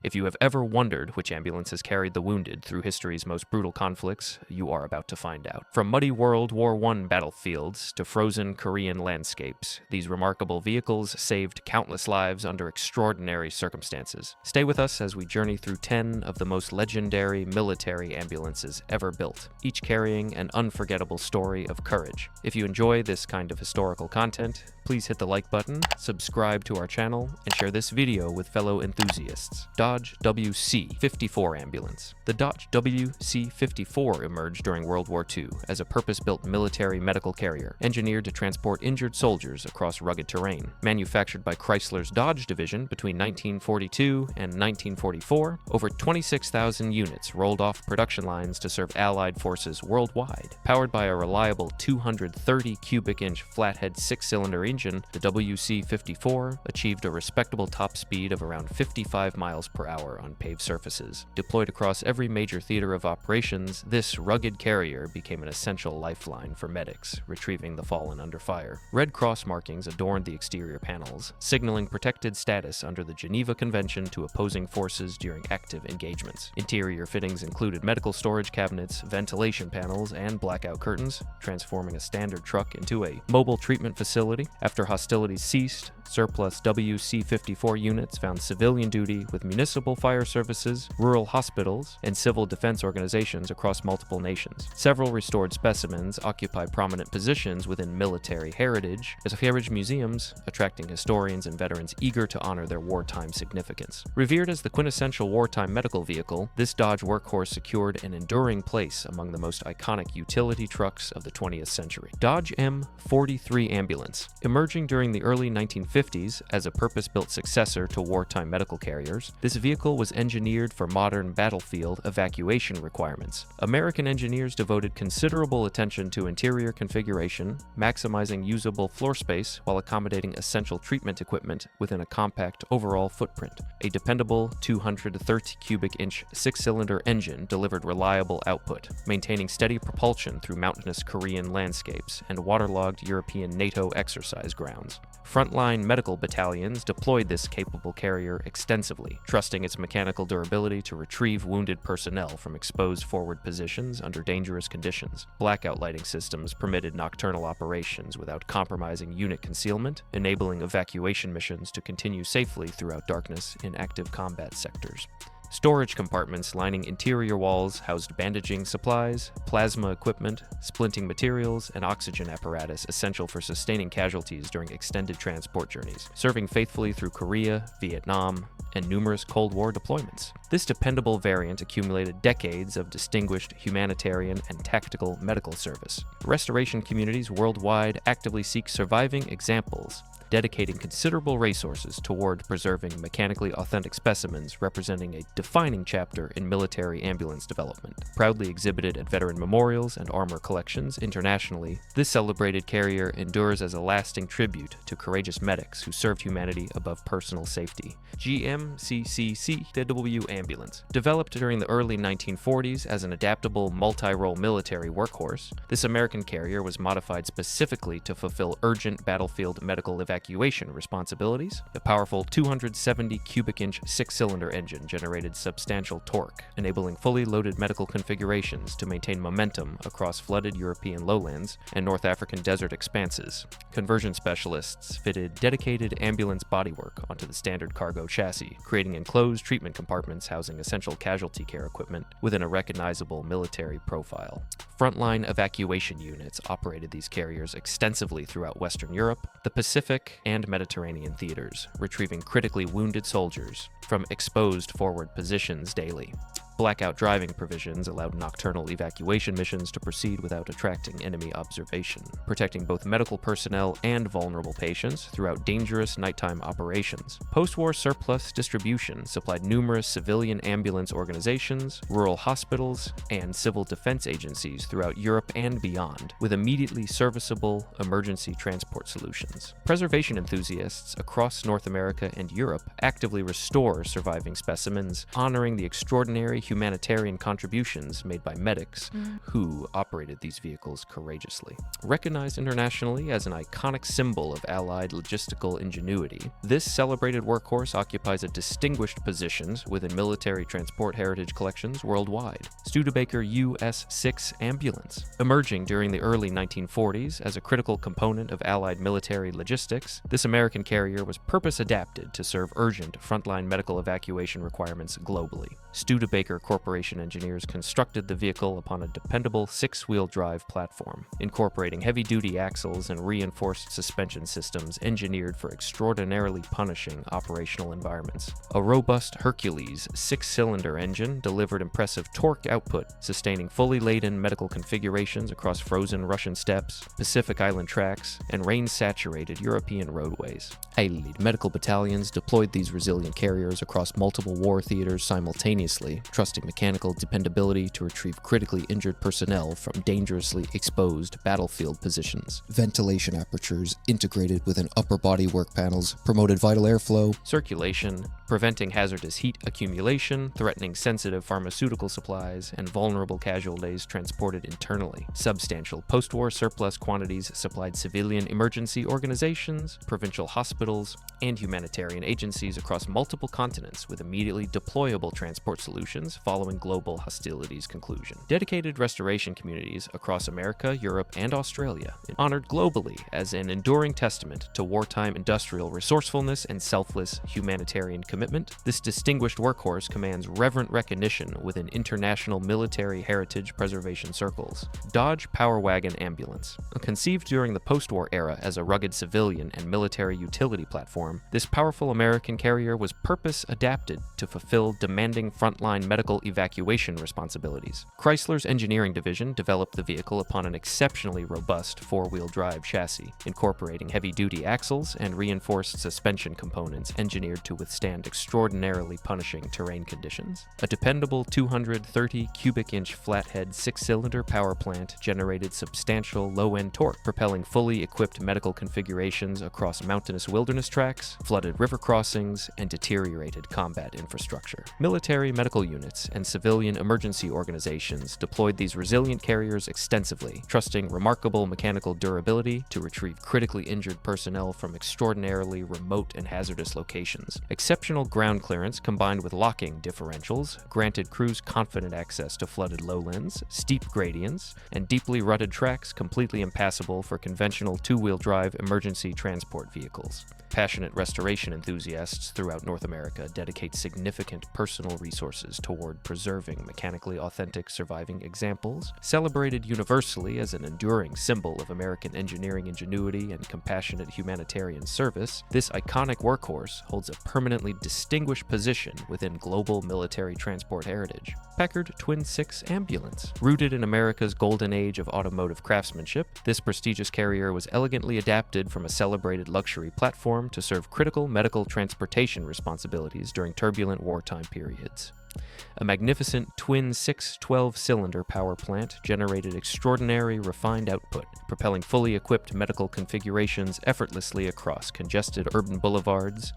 If you have ever wondered which ambulance has carried the wounded through history's most brutal conflicts, you are about to find out. From muddy World War I battlefields to frozen Korean landscapes, these remarkable vehicles saved countless lives under extraordinary circumstances. Stay with us as we journey through 10 of the most legendary military ambulances ever built, each carrying an unforgettable story of courage. If you enjoy this kind of historical content, please hit the like button, subscribe to our channel, and share this video with fellow enthusiasts. Dodge WC-54 ambulance. The Dodge WC-54 emerged during World War II as a purpose-built military medical carrier, engineered to transport injured soldiers across rugged terrain. Manufactured by Chrysler's Dodge division between 1942 and 1944, over 26,000 units rolled off production lines to serve Allied forces worldwide. Powered by a reliable 230 cubic inch flathead six-cylinder engine, the WC-54 achieved a respectable top speed of around 55 miles per hour on paved surfaces. Deployed across every major theater of operations, this rugged carrier became an essential lifeline for medics retrieving the fallen under fire. Red Cross markings adorned the exterior panels, signaling protected status under the Geneva Convention to opposing forces during active engagements. Interior fittings included medical storage cabinets, ventilation panels, and blackout curtains, transforming a standard truck into a mobile treatment facility. After hostilities ceased, surplus WC-54 units found civilian duty with municipal fire services, rural hospitals, and civil defense organizations across multiple nations. Several restored specimens occupy prominent positions within military heritage museums, attracting historians and veterans eager to honor their wartime significance. Revered as the quintessential wartime medical vehicle, this Dodge workhorse secured an enduring place among the most iconic utility trucks of the 20th century. Dodge M43 ambulance. Emerging during the early 1950s as a purpose-built successor to wartime medical carriers, this vehicle was engineered for modern battlefield evacuation requirements. American engineers devoted considerable attention to interior configuration, maximizing usable floor space while accommodating essential treatment equipment within a compact overall footprint. A dependable 230 cubic inch six-cylinder engine delivered reliable output, maintaining steady propulsion through mountainous Korean landscapes and waterlogged European NATO exercise grounds. Frontline medical battalions deployed this capable carrier extensively, trusting its mechanical durability to retrieve wounded personnel from exposed forward positions under dangerous conditions. Blackout lighting systems permitted nocturnal operations without compromising unit concealment, enabling evacuation missions to continue safely throughout darkness in active combat sectors. Storage compartments lining interior walls housed bandaging supplies, plasma equipment, splinting materials, and oxygen apparatus essential for sustaining casualties during extended transport journeys, serving faithfully through Korea, Vietnam, and numerous Cold War deployments. This dependable variant accumulated decades of distinguished humanitarian and tactical medical service. Restoration communities worldwide actively seek surviving examples, dedicating considerable resources toward preserving mechanically authentic specimens representing a defining chapter in military ambulance development. Proudly exhibited at veteran memorials and armor collections internationally, this celebrated carrier endures as a lasting tribute to courageous medics who served humanity above personal safety. GMCCCW ambulance. Developed during the early 1940s as an adaptable multi-role military workhorse, this American carrier was modified specifically to fulfill urgent battlefield medical evacuation responsibilities. A powerful 270 cubic inch six-cylinder engine generated substantial torque, enabling fully loaded medical configurations to maintain momentum across flooded European lowlands and North African desert expanses. Conversion specialists fitted dedicated ambulance bodywork onto the standard cargo chassis, creating enclosed treatment compartments housing essential casualty care equipment within a recognizable military profile. Frontline evacuation units operated these carriers extensively throughout Western Europe, the Pacific, and Mediterranean theaters, retrieving critically wounded soldiers from exposed forward positions daily. Blackout driving provisions allowed nocturnal evacuation missions to proceed without attracting enemy observation, protecting both medical personnel and vulnerable patients throughout dangerous nighttime operations. Post-war surplus distribution supplied numerous civilian ambulance organizations, rural hospitals, and civil defense agencies throughout Europe and beyond, with immediately serviceable emergency transport solutions. Preservation enthusiasts across North America and Europe actively restore surviving specimens, honoring the extraordinary humanitarian contributions made by medics who operated these vehicles courageously. Recognized internationally as an iconic symbol of Allied logistical ingenuity, this celebrated workhorse occupies a distinguished position within military transport heritage collections worldwide. Studebaker US-6 ambulance. Emerging during the early 1940s as a critical component of Allied military logistics, this American carrier was purpose-adapted to serve urgent frontline medical evacuation requirements globally. Studebaker Corporation engineers constructed the vehicle upon a dependable six-wheel drive platform, incorporating heavy-duty axles and reinforced suspension systems engineered for extraordinarily punishing operational environments. A robust Hercules six-cylinder engine delivered impressive torque output, sustaining fully laden medical configurations across frozen Russian steppes, Pacific Island tracks, and rain-saturated European roadways. Allied medical battalions deployed these resilient carriers across multiple war theaters simultaneously, trusting mechanical dependability to retrieve critically injured personnel from dangerously exposed battlefield positions. Ventilation apertures integrated within upper body work panels promoted vital airflow, circulation, preventing hazardous heat accumulation, threatening sensitive pharmaceutical supplies, and vulnerable casualties transported internally. Substantial post-war surplus quantities supplied civilian emergency organizations, provincial hospitals, and humanitarian agencies across multiple continents with immediately deployable transport solutions following global hostilities conclusion. Dedicated restoration communities across America, Europe, and Australia, honored globally as an enduring testament to wartime industrial resourcefulness and selfless humanitarian commitment. This distinguished workhorse commands reverent recognition within international military heritage preservation circles. Dodge Power Wagon Ambulance. Conceived during the post-war era as a rugged civilian and military utility platform, this powerful American carrier was purpose-adapted to fulfill demanding frontline medical evacuation responsibilities. Chrysler's engineering division developed the vehicle upon an exceptionally robust four-wheel drive chassis, incorporating heavy-duty axles and reinforced suspension components engineered to withstand extraordinarily punishing terrain conditions. A dependable 230 cubic inch flathead six-cylinder power plant generated substantial low-end torque, propelling fully equipped medical configurations across mountainous wilderness tracks, flooded river crossings, and deteriorated combat infrastructure. Military medical units and civilian emergency organizations deployed these resilient carriers extensively, trusting remarkable mechanical durability to retrieve critically injured personnel from extraordinarily remote and hazardous locations. Exceptional ground clearance combined with locking differentials granted crews confident access to flooded lowlands, steep gradients, and deeply rutted tracks completely impassable for conventional two-wheel drive emergency transport vehicles. Passionate restoration enthusiasts throughout North America dedicate significant personal resources toward preserving mechanically authentic surviving examples. Celebrated universally as an enduring symbol of American engineering ingenuity and compassionate humanitarian service, this iconic workhorse holds a permanently distinguished position within global military transport heritage. Packard Twin 6 Ambulance. Rooted in America's golden age of automotive craftsmanship, this prestigious carrier was elegantly adapted from a celebrated luxury platform to serve critical medical transportation responsibilities during turbulent wartime periods. A magnificent twin 6-12-cylinder power plant generated extraordinary refined output, propelling fully equipped medical configurations effortlessly across congested urban boulevards,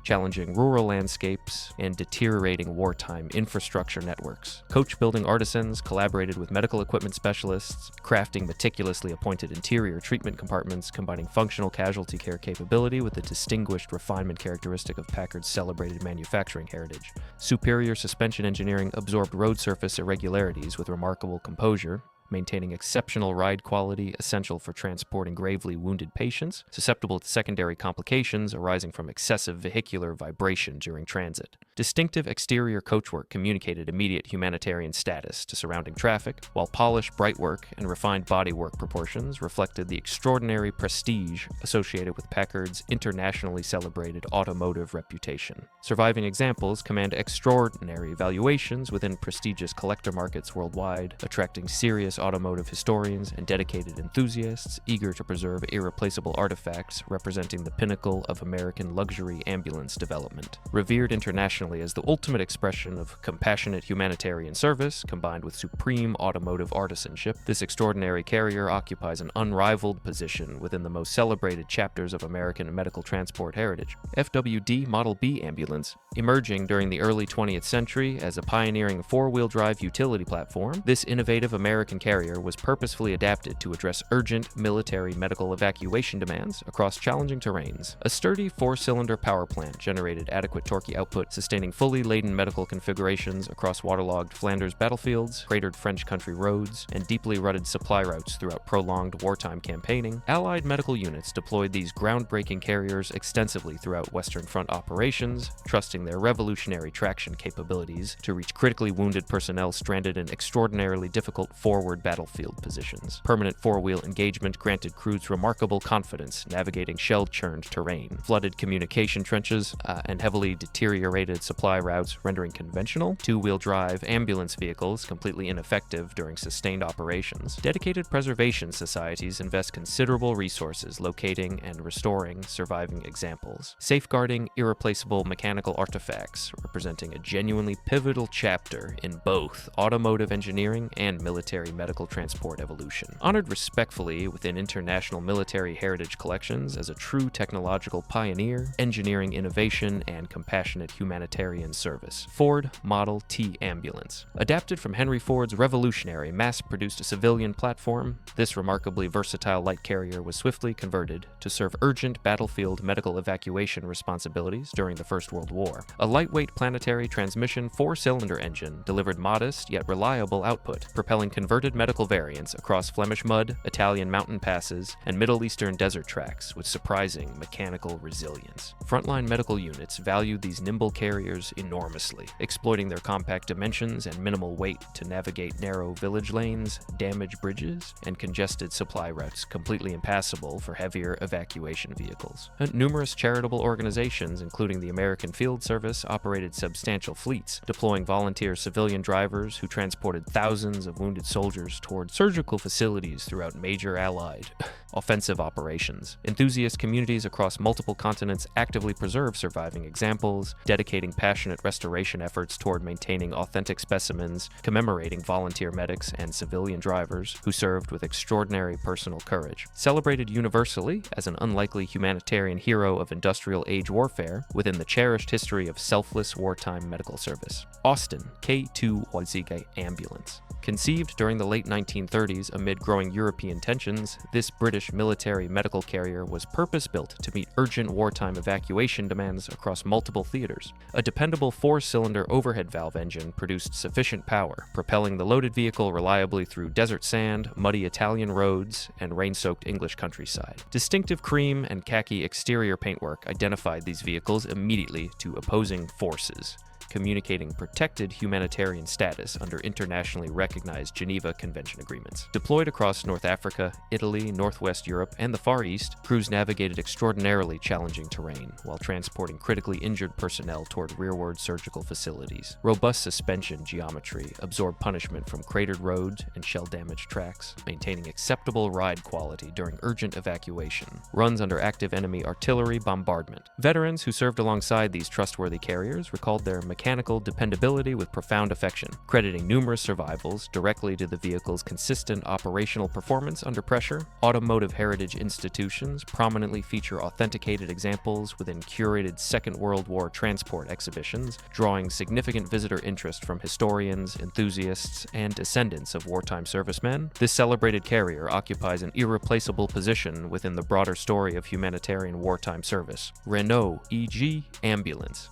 challenging rural landscapes, and deteriorating wartime infrastructure networks. Coach-building artisans collaborated with medical equipment specialists, crafting meticulously appointed interior treatment compartments, combining functional casualty care capability with the distinguished refinement characteristic of Packard's celebrated manufacturing heritage. Superior suspension engineering absorbed road surface irregularities with remarkable composure, maintaining exceptional ride quality essential for transporting gravely wounded patients, susceptible to secondary complications arising from excessive vehicular vibration during transit. Distinctive exterior coachwork communicated immediate humanitarian status to surrounding traffic, while polished brightwork and refined bodywork proportions reflected the extraordinary prestige associated with Packard's internationally celebrated automotive reputation. Surviving examples command extraordinary valuations within prestigious collector markets worldwide, attracting serious numerous automotive historians and dedicated enthusiasts eager to preserve irreplaceable artifacts representing the pinnacle of American luxury ambulance development. Revered internationally as the ultimate expression of compassionate humanitarian service combined with supreme automotive artisanship, this extraordinary carrier occupies an unrivaled position within the most celebrated chapters of American medical transport heritage. FWD Model B ambulance, emerging during the early 20th century as a pioneering four-wheel drive utility platform, this innovative American carrier was purposefully adapted to address urgent military medical evacuation demands across challenging terrains. A sturdy four-cylinder power plant generated adequate torque output, sustaining fully laden medical configurations across waterlogged Flanders battlefields, cratered French country roads, and deeply rutted supply routes throughout prolonged wartime campaigning. Allied medical units deployed these groundbreaking carriers extensively throughout Western Front operations, trusting their revolutionary traction capabilities to reach critically wounded personnel stranded in extraordinarily difficult forward battlefield positions. Permanent four-wheel engagement granted crews remarkable confidence navigating shell-churned terrain, flooded communication trenches, and heavily deteriorated supply routes, rendering conventional two-wheel drive ambulance vehicles completely ineffective during sustained operations. Dedicated preservation societies invest considerable resources locating and restoring surviving examples, safeguarding irreplaceable mechanical artifacts representing a genuinely pivotal chapter in both automotive engineering and military medical transport evolution. Honored respectfully within international military heritage collections as a true technological pioneer, engineering innovation, and compassionate humanitarian service. Ford Model T ambulance. Adapted from Henry Ford's revolutionary mass-produced civilian platform, this remarkably versatile light carrier was swiftly converted to serve urgent battlefield medical evacuation responsibilities during the First World War. A lightweight planetary transmission four-cylinder engine delivered modest yet reliable output, propelling converted medical variants across Flemish mud, Italian mountain passes, and Middle Eastern desert tracks with surprising mechanical resilience. Frontline medical units valued these nimble carriers enormously, exploiting their compact dimensions and minimal weight to navigate narrow village lanes, damaged bridges, and congested supply routes completely impassable for heavier evacuation vehicles. Numerous charitable organizations, including the American Field Service, operated substantial fleets, deploying volunteer civilian drivers who transported thousands of wounded soldiers toward surgical facilities throughout major Allied offensive operations. Enthusiast communities across multiple continents actively preserve surviving examples, dedicating passionate restoration efforts toward maintaining authentic specimens, commemorating volunteer medics and civilian drivers who served with extraordinary personal courage. Celebrated universally as an unlikely humanitarian hero of industrial age warfare within the cherished history of selfless wartime medical service. Austin K2 Wazige Ambulance. Conceived during the late 1930s amid growing European tensions, this British military medical carrier was purpose-built to meet urgent wartime evacuation demands across multiple theaters. A dependable four-cylinder overhead valve engine produced sufficient power, propelling the loaded vehicle reliably through desert sand, muddy Italian roads, and rain-soaked English countryside. Distinctive cream and khaki exterior paintwork identified these vehicles immediately to opposing forces, communicating protected humanitarian status under internationally recognized Geneva Convention agreements. Deployed across North Africa, Italy, Northwest Europe, and the Far East, crews navigated extraordinarily challenging terrain while transporting critically injured personnel toward rearward surgical facilities. Robust suspension geometry absorbed punishment from cratered roads and shell-damaged tracks, maintaining acceptable ride quality during urgent evacuation. Runs under active enemy artillery bombardment. Veterans who served alongside these trustworthy carriers recalled their mechanical dependability with profound affection, crediting numerous survivals directly to the vehicle's consistent operational performance under pressure. Automotive heritage institutions prominently feature authenticated examples within curated Second World War transport exhibitions, drawing significant visitor interest from historians, enthusiasts, and descendants of wartime servicemen. This celebrated carrier occupies an irreplaceable position within the broader story of humanitarian wartime service. Renault EG Ambulance,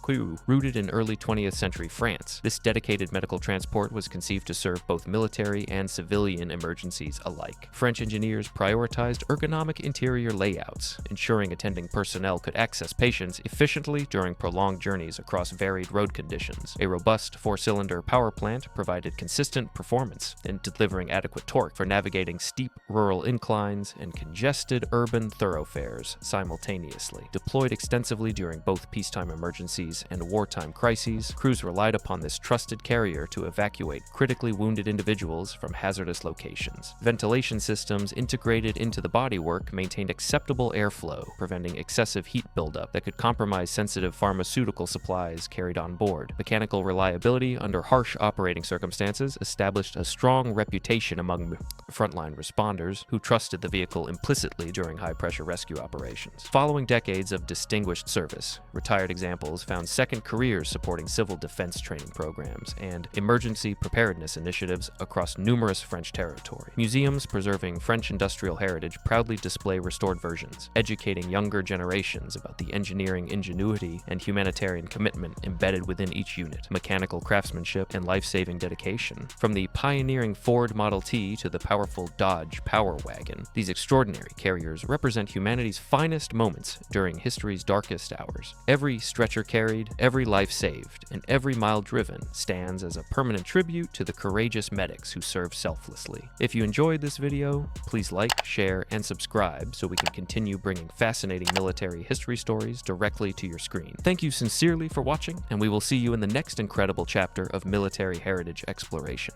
rooted in early 20th century France. This dedicated medical transport was conceived to serve both military and civilian emergencies alike. French engineers prioritized ergonomic interior layouts, ensuring attending personnel could access patients efficiently during prolonged journeys across varied road conditions. A robust four-cylinder power plant provided consistent performance in delivering adequate torque for navigating steep rural inclines and congested urban thoroughfares simultaneously. Deployed extensively during both peacetime emergencies and wartime crises, emergencies, crews relied upon this trusted carrier to evacuate critically wounded individuals from hazardous locations. Ventilation systems integrated into the bodywork maintained acceptable airflow, preventing excessive heat buildup that could compromise sensitive pharmaceutical supplies carried on board. Mechanical reliability under harsh operating circumstances established a strong reputation among frontline responders who trusted the vehicle implicitly during high-pressure rescue operations. Following decades of distinguished service, retired examples found second careers supporting civil defense training programs and emergency preparedness initiatives across numerous French territory. Museums preserving French industrial heritage proudly display restored versions, educating younger generations about the engineering ingenuity and humanitarian commitment embedded within each unit, mechanical craftsmanship, and life-saving dedication. From the pioneering Ford Model T to the powerful Dodge Power Wagon, these extraordinary carriers represent humanity's finest moments during history's darkest hours. Every stretcher carried, every life saved, and every mile driven stands as a permanent tribute to the courageous medics who serve selflessly. If you enjoyed this video, please like, share, and subscribe so we can continue bringing fascinating military history stories directly to your screen. Thank you sincerely for watching, and we will see you in the next incredible chapter of military heritage exploration.